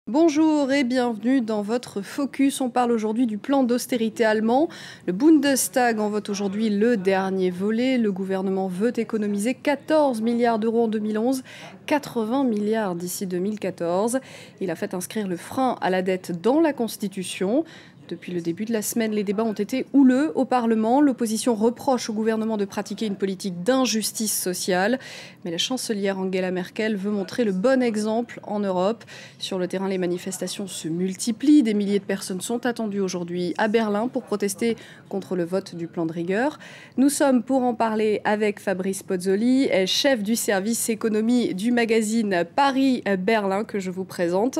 Bonjour et bienvenue dans votre Focus. On parle aujourd'hui du plan d'austérité allemand. Le Bundestag en vote aujourd'hui le dernier volet. Le gouvernement veut économiser 14 milliards d'euros en 2011, 80 milliards d'ici 2014. Il a fait inscrire le frein à la dette dans la Constitution. Depuis le début de la semaine, les débats ont été houleux au Parlement. L'opposition reproche au gouvernement de pratiquer une politique d'injustice sociale. Mais la chancelière Angela Merkel veut montrer le bon exemple en Europe. Sur le terrain, les manifestations se multiplient. Des milliers de personnes sont attendues aujourd'hui à Berlin pour protester contre le vote du plan de rigueur. Nous sommes pour en parler avec Fabrice Pozzoli, chef du service économie du magazine Paris-Berlin que je vous présente.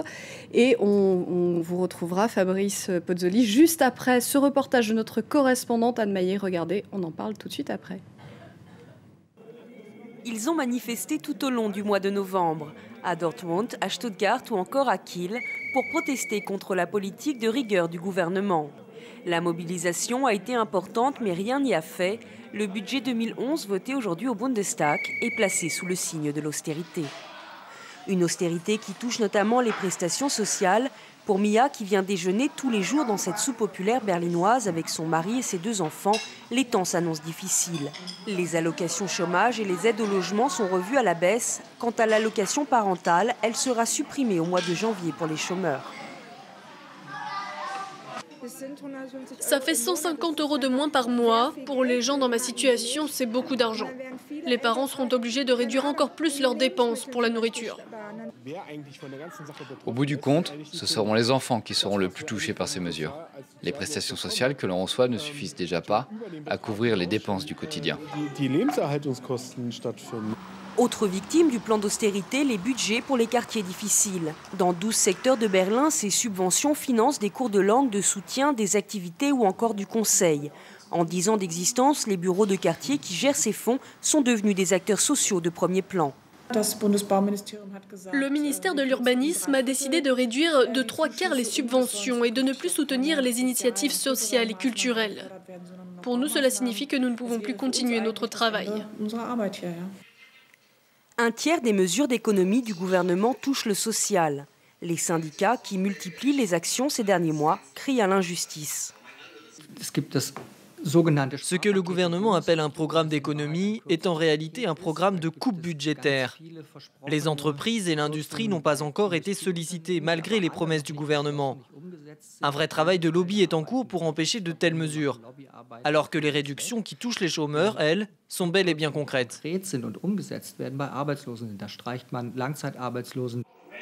Et on vous retrouvera, Fabrice Pozzoli, juste après ce reportage de notre correspondante Anne Maillet. Regardez, on en parle tout de suite après. Ils ont manifesté tout au long du mois de novembre, à Dortmund, à Stuttgart ou encore à Kiel, pour protester contre la politique de rigueur du gouvernement. La mobilisation a été importante, mais rien n'y a fait. Le budget 2011, voté aujourd'hui au Bundestag, est placé sous le signe de l'austérité. Une austérité qui touche notamment les prestations sociales. Pour Mia, qui vient déjeuner tous les jours dans cette soupe populaire berlinoise avec son mari et ses 2 enfants, les temps s'annoncent difficiles. Les allocations chômage et les aides au logement sont revues à la baisse. Quant à l'allocation parentale, elle sera supprimée au mois de janvier pour les chômeurs. Ça fait 150 € de moins par mois. Pour les gens dans ma situation, c'est beaucoup d'argent. Les parents seront obligés de réduire encore plus leurs dépenses pour la nourriture. Au bout du compte, ce seront les enfants qui seront le plus touchés par ces mesures. Les prestations sociales que l'on reçoit ne suffisent déjà pas à couvrir les dépenses du quotidien. Autre victime du plan d'austérité, les budgets pour les quartiers difficiles. Dans 12 secteurs de Berlin, ces subventions financent des cours de langue, de soutien, des activités ou encore du conseil. En 10 ans d'existence, les bureaux de quartier qui gèrent ces fonds sont devenus des acteurs sociaux de premier plan. Le ministère de l'Urbanisme a décidé de réduire de 3/4 les subventions et de ne plus soutenir les initiatives sociales et culturelles. Pour nous, cela signifie que nous ne pouvons plus continuer notre travail. Un tiers des mesures d'économie du gouvernement touchent le social. Les syndicats, qui multiplient les actions ces derniers mois, crient à l'injustice. Ce que le gouvernement appelle un programme d'économie est en réalité un programme de coupe budgétaire. Les entreprises et l'industrie n'ont pas encore été sollicitées malgré les promesses du gouvernement. Un vrai travail de lobby est en cours pour empêcher de telles mesures, alors que les réductions qui touchent les chômeurs, elles, sont bel et bien concrètes.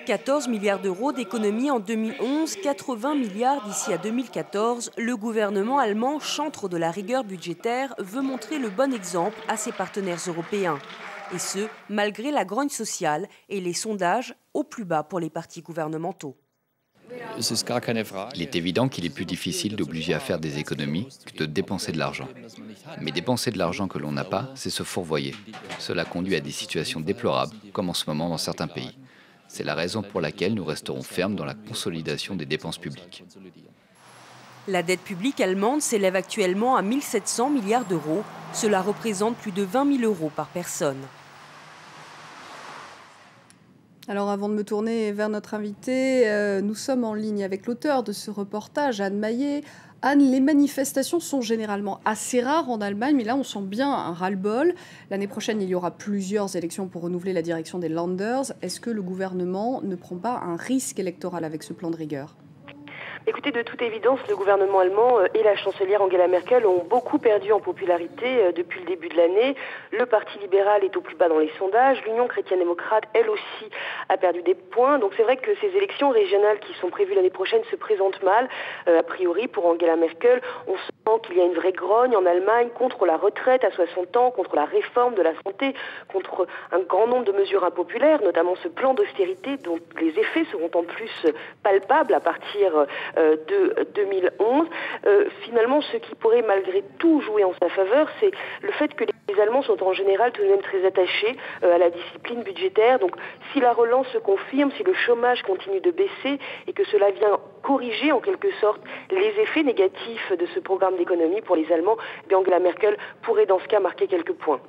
14 milliards d'euros d'économies en 2011, 80 milliards d'ici à 2014. Le gouvernement allemand, chantre de la rigueur budgétaire, veut montrer le bon exemple à ses partenaires européens. Et ce, malgré la grogne sociale et les sondages au plus bas pour les partis gouvernementaux. Il est évident qu'il est plus difficile d'obliger à faire des économies que de dépenser de l'argent. Mais dépenser de l'argent que l'on n'a pas, c'est se fourvoyer. Cela conduit à des situations déplorables, comme en ce moment dans certains pays. C'est la raison pour laquelle nous resterons fermes dans la consolidation des dépenses publiques. La dette publique allemande s'élève actuellement à 1 700 milliards d'euros. Cela représente plus de 20 000 € par personne. Alors avant de me tourner vers notre invité, nous sommes en ligne avec l'auteur de ce reportage, Anne Maillet. Anne, les manifestations sont généralement assez rares en Allemagne, mais là on sent bien un ras-le-bol. L'année prochaine, il y aura plusieurs élections pour renouveler la direction des Länders. Est-ce que le gouvernement ne prend pas un risque électoral avec ce plan de rigueur ? Écoutez, de toute évidence, le gouvernement allemand et la chancelière Angela Merkel ont beaucoup perdu en popularité depuis le début de l'année. Le Parti libéral est au plus bas dans les sondages. L'Union chrétienne-démocrate, elle aussi, a perdu des points. Donc c'est vrai que ces élections régionales qui sont prévues l'année prochaine se présentent mal. A priori, pour Angela Merkel, on sent qu'il y a une vraie grogne en Allemagne contre la retraite à 60 ans, contre la réforme de la santé, contre un grand nombre de mesures impopulaires, notamment ce plan d'austérité dont les effets seront en plus palpables à partir de 2011. Finalement, ce qui pourrait malgré tout jouer en sa faveur, c'est le fait que les Allemands sont en général tout de même très attachés à la discipline budgétaire. Donc si la relance se confirme, si le chômage continue de baisser et que cela vient corriger en quelque sorte les effets négatifs de ce programme d'économie pour les Allemands, Angela Merkel pourrait dans ce cas marquer quelques points.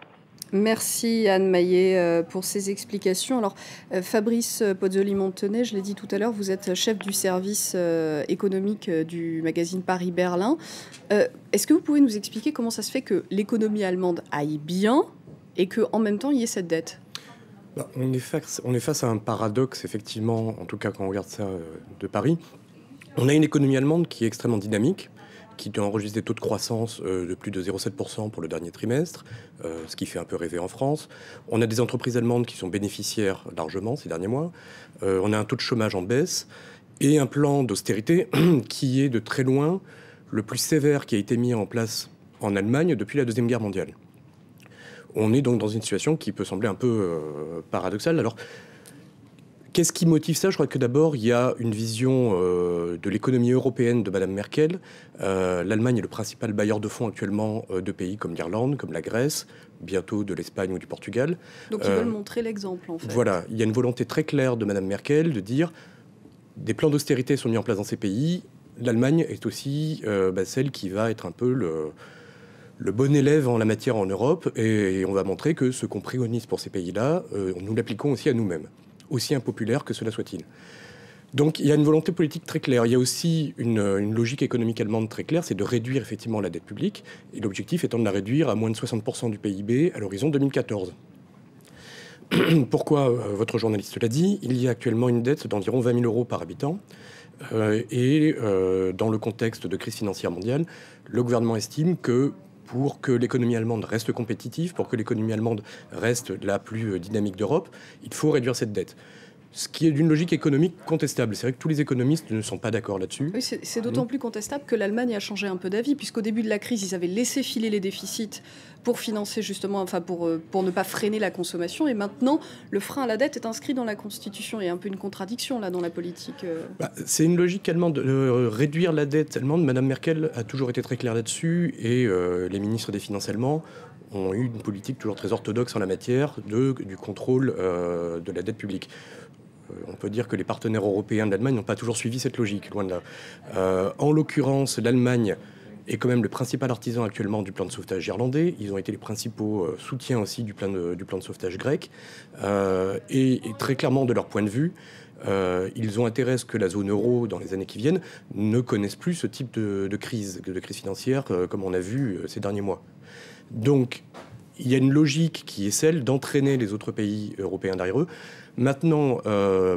Merci Anne Maillet pour ces explications. Alors Fabrice Pozzoli-Montenet, je l'ai dit tout à l'heure, vous êtes chef du service économique du magazine Paris-Berlin. Est-ce que vous pouvez nous expliquer comment ça se fait que l'économie allemande aille bien et qu'en même temps il y ait cette dette ? On est face à un paradoxe, effectivement, en tout cas quand on regarde ça de Paris. On a une économie allemande qui est extrêmement dynamique, qui enregistre des taux de croissance de plus de 0,7% pour le dernier trimestre, ce qui fait un peu rêver en France. On a des entreprises allemandes qui sont bénéficiaires largement ces derniers mois. On a un taux de chômage en baisse et un plan d'austérité qui est de très loin le plus sévère qui a été mis en place en Allemagne depuis la Deuxième Guerre mondiale. On est donc dans une situation qui peut sembler un peu paradoxale. Alors, qu'est-ce qui motive ça ? Je crois que d'abord, il y a une vision de l'économie européenne de Mme Merkel. L'Allemagne est le principal bailleur de fonds actuellement de pays comme l'Irlande, comme la Grèce, bientôt de l'Espagne ou du Portugal. Donc ils veulent montrer l'exemple, en fait. Voilà, il y a une volonté très claire de Mme Merkel de dire des plans d'austérité sont mis en place dans ces pays. L'Allemagne est aussi celle qui va être un peu le bon élève en la matière en Europe. Et on va montrer que ce qu'on préconise pour ces pays-là, nous l'appliquons aussi à nous-mêmes, aussi impopulaire que cela soit-il. Donc il y a une volonté politique très claire. Il y a aussi une logique économique allemande très claire, c'est de réduire effectivement la dette publique, et l'objectif étant de la réduire à moins de 60% du PIB à l'horizon 2014. Pourquoi votre journaliste l'a dit, il y a actuellement une dette d'environ 20 000 euros par habitant, et dans le contexte de crise financière mondiale, le gouvernement estime que pour que l'économie allemande reste compétitive, pour que l'économie allemande reste la plus dynamique d'Europe, il faut réduire cette dette. Ce qui est d'une logique économique contestable. C'est vrai que tous les économistes ne sont pas d'accord là-dessus. Oui, c'est d'autant plus contestable que l'Allemagne a changé un peu d'avis, puisqu'au début de la crise, ils avaient laissé filer les déficits pour financer justement, pour ne pas freiner la consommation. Et maintenant, le frein à la dette est inscrit dans la Constitution. Il y a un peu une contradiction là dans la politique. C'est une logique allemande de réduire la dette allemande. Madame Merkel a toujours été très claire là-dessus, et les ministres des Finances allemands ont eu une politique toujours très orthodoxe en la matière du contrôle de la dette publique. On peut dire que les partenaires européens de l'Allemagne n'ont pas toujours suivi cette logique, loin de là. En l'occurrence, l'Allemagne est quand même le principal artisan actuellement du plan de sauvetage irlandais. Ils ont été les principaux soutiens aussi du plan de sauvetage grec. Et très clairement, de leur point de vue, ils ont intérêt à ce que la zone euro, dans les années qui viennent, ne connaisse plus ce type de crise financière comme on a vu ces derniers mois. Donc, il y a une logique qui est celle d'entraîner les autres pays européens derrière eux. Maintenant,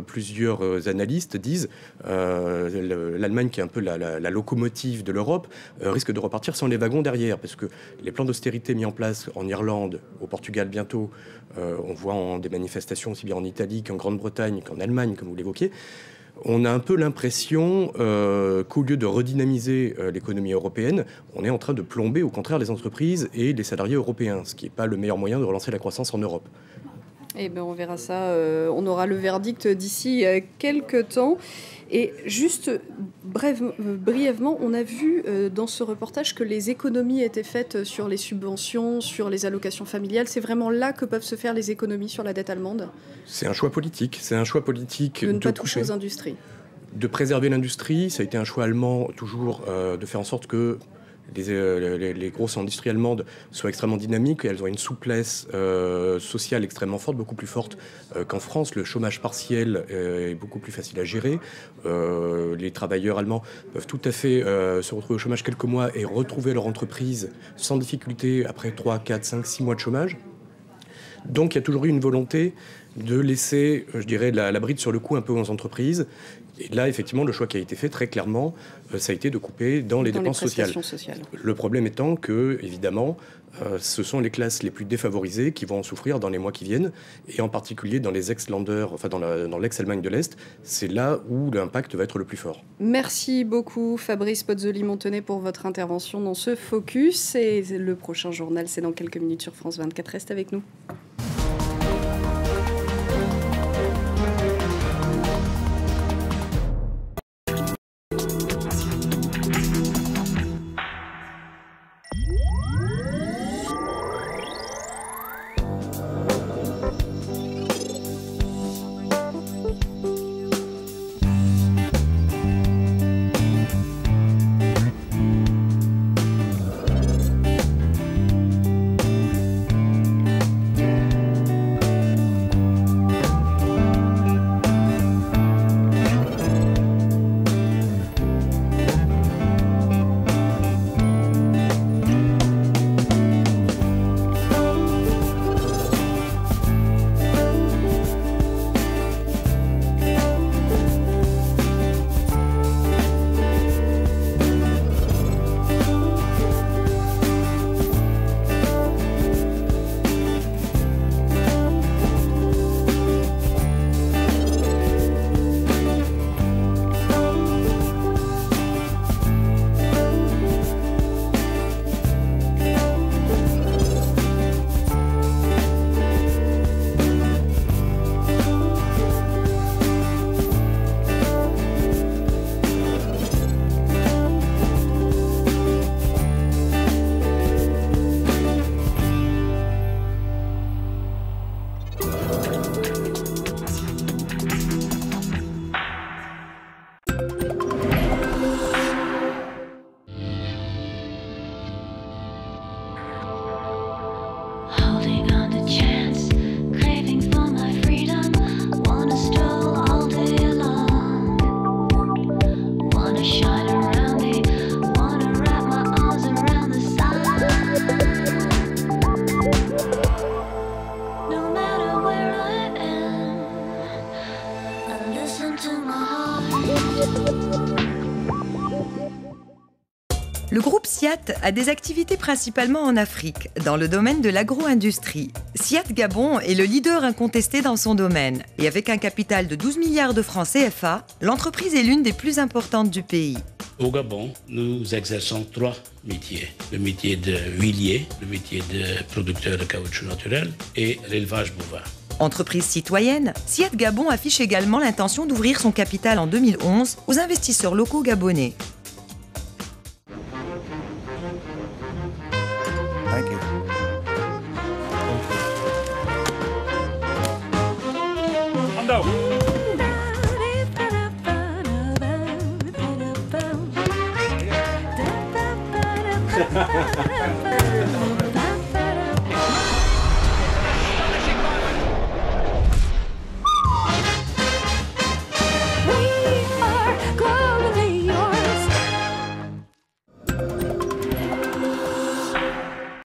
plusieurs analystes disent l'Allemagne, qui est un peu la locomotive de l'Europe, risque de repartir sans les wagons derrière, parce que les plans d'austérité mis en place en Irlande, au Portugal bientôt, on voit des manifestations aussi bien en Italie qu'en Grande-Bretagne, qu'en Allemagne, comme vous l'évoquiez. On a un peu l'impression qu'au lieu de redynamiser l'économie européenne, on est en train de plomber au contraire les entreprises et les salariés européens, ce qui n'est pas le meilleur moyen de relancer la croissance en Europe. Eh bien, on verra ça. On aura le verdict d'ici quelques temps. Et juste brièvement, on a vu dans ce reportage que les économies étaient faites sur les subventions, sur les allocations familiales. C'est vraiment là que peuvent se faire les économies sur la dette allemande ? C'est un choix politique. C'est un choix politique de ne pas toucher aux industries. De préserver l'industrie. Ça a été un choix allemand toujours de faire en sorte que les grosses industries allemandes soient extrêmement dynamiques, et elles ont une souplesse sociale extrêmement forte, beaucoup plus forte qu'en France. Le chômage partiel est beaucoup plus facile à gérer. Les travailleurs allemands peuvent tout à fait se retrouver au chômage quelques mois et retrouver leur entreprise sans difficulté après 3, 4, 5, 6 mois de chômage. Donc il y a toujours eu une volonté de laisser, je dirais, la bride sur le cou un peu aux entreprises. Et là, effectivement, le choix qui a été fait très clairement, ça a été de couper dans les dépenses sociales. Le problème étant que, évidemment, ce sont les classes les plus défavorisées qui vont en souffrir dans les mois qui viennent, et en particulier dans les ex-Länder, enfin dans l'ex-Allemagne de l'Est. C'est là où l'impact va être le plus fort. Merci beaucoup, Fabrice Pozzoli-Montenet, pour votre intervention dans ce Focus. Et le prochain journal, c'est dans quelques minutes sur France 24. Reste avec nous. Le groupe SIAT a des activités principalement en Afrique, dans le domaine de l'agro-industrie. SIAT Gabon est le leader incontesté dans son domaine. Et avec un capital de 12 milliards de francs CFA, l'entreprise est l'une des plus importantes du pays. Au Gabon, nous exerçons 3 métiers. Le métier de huilier, le métier de producteur de caoutchouc naturel et l'élevage bovin. Entreprise citoyenne, SIAT Gabon affiche également l'intention d'ouvrir son capital en 2011 aux investisseurs locaux gabonais. Thank you. Ando.